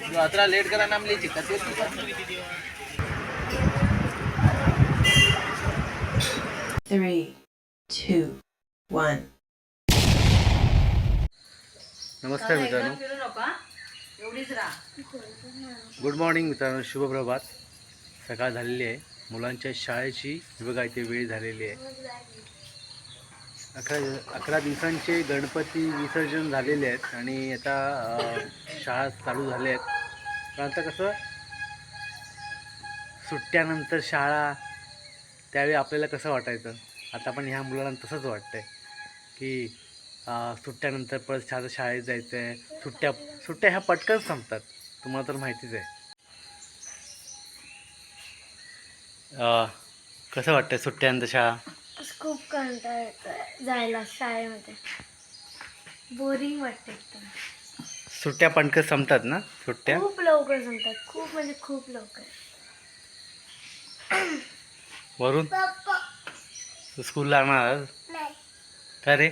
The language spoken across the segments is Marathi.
जो अतरा लेट करा नाम लीजिए कते 3, 2, 1. नमस्कार मित्रांनो, गुड मॉर्निंग मित्रांनो, शुभप्रभात. सकाळ झालेली आहे. मुलांच्या शाळेची बघा इथे वेळ झालेली आहे. 11 दिवसांचे गणपती विसर्जन झालेले आहेत आणि आता शाळा चालू झाल्या आहेत. पण आता कसं सुट्ट्यानंतर शाळा त्यावेळी आपल्याला कसं वाटायचं, आता पण ह्या मुलांना तसंच वाटतंय की सुट्ट्यानंतर परत शाळेत जायचं आहे. सुट्ट्या ह्या पटकन संपतात, तुम्हाला तर माहितीच आहे. कसं वाटतंय सुट्ट्यानंतर शाळा? खूप कंटाळा येतोय जायला शाळेमध्ये, बोरिंग वाटते एकदम. सुट्ट्या पटकन संपतात ना? सुट्ट्या खूप लवकर संपतात, खूप म्हणजे खूप लवकर. वरून तू स्कूलला जाणार का रे?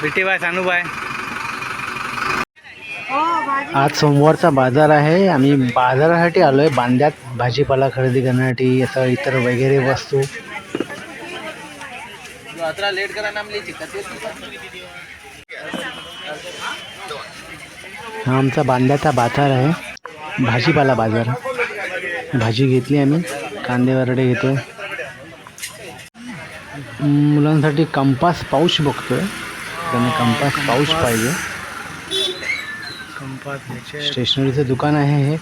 बेटी बाय, सानू बाय. आज सोमवारचा बाजार आहे. आम्ही बाजारासाठी आलोय. बांद्यात भाजीपाला खरेदी करण्यासाठी, असं इतर वगैरे वस्तू. हा आमचा बांद्याचा बाजार आहे, भाजीपाला बाजार. भाजी घेतली आम्ही, कांदे बटाटे घेतोय. मुलांसाठी कंपास पाऊच बघतोय, त्यांना कंपास पाऊच पाहिजे. स्टेशनरीचं दुकान आहे हे.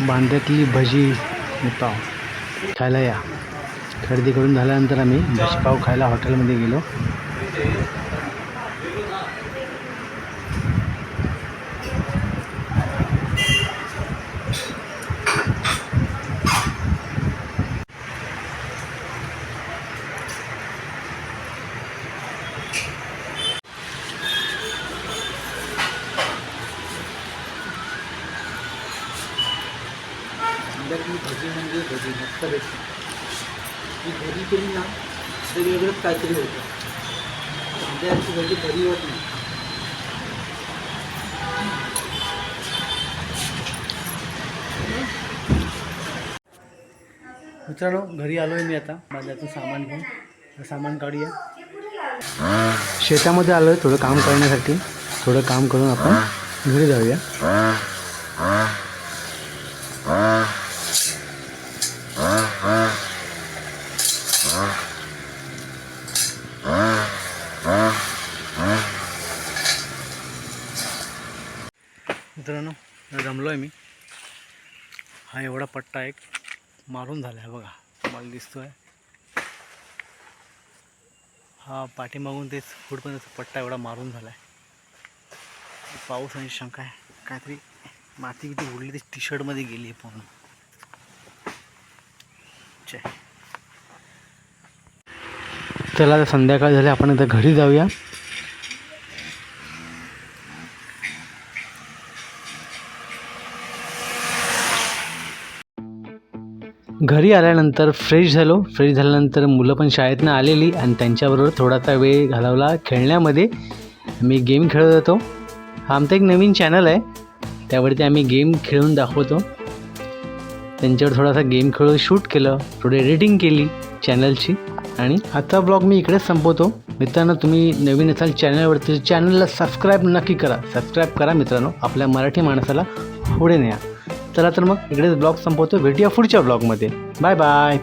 बांद्यातली भजी पाव खायला या. खरेदी करून झाल्यानंतर आम्ही भजीपाव खायला हॉटेलमध्ये गेलो. भजी म्हणजे भजी मस्त भेटते. ही भजी केली ना तर वेगळंच काहीतरी होतं. आमच्याची भजी भजी होत नाही. मित्रांनो, घरी आलो आहे मी आता. बाजारातून सामान घेऊन सामान काढूया. शेतामध्ये आलो आहे थोडं काम करण्यासाठी. थोडं काम करून आपण घरी जाऊया. मित्रांनो, जमलो आहे मी. हा एवढा पट्टा एक मारून झाला आहे बघा, मला दिसतो आहे. हा पाठीमागून तेच पुढपर्यंत पट्टा एवढा मारून झाला आहे. पाऊस आणि शंका आहे, काहीतरी माती किती उडली ती टी शर्टमध्ये गेली आहे पूर्ण. चला आता संध्याकाळ झाली, आपण आता घरी जाऊया. घरी आल्यानंतर फ्रेश झालो. फ्रेश झाल्यानंतर मुलं पण शाळेतनं आलेली आणि त्यांच्याबरोबर थोडासा वेळ घालवला खेळण्यामध्ये. मी गेम खेळत होतो. हा आमचा एक नवीन चॅनल आहे, त्यावरती आम्ही गेम खेळून दाखवतो. त्यांच्यावर थोडासा गेम खेळून शूट केलं, थोडी एडिटिंग केली चॅनलची. आणि आजचा ब्लॉग मी इकडेच संपवतो. मित्रांनो, तुम्ही नवीन असाल चॅनलवरती, चॅनलला सबस्क्राईब नक्की करा. सबस्क्राईब करा मित्रांनो, आपल्या मराठी माणसाला पुढे न्या. चला तर मग इकडेच ब्लॉग संपवतो. भेटूया पुढच्या ब्लॉगमध्ये. Bye bye.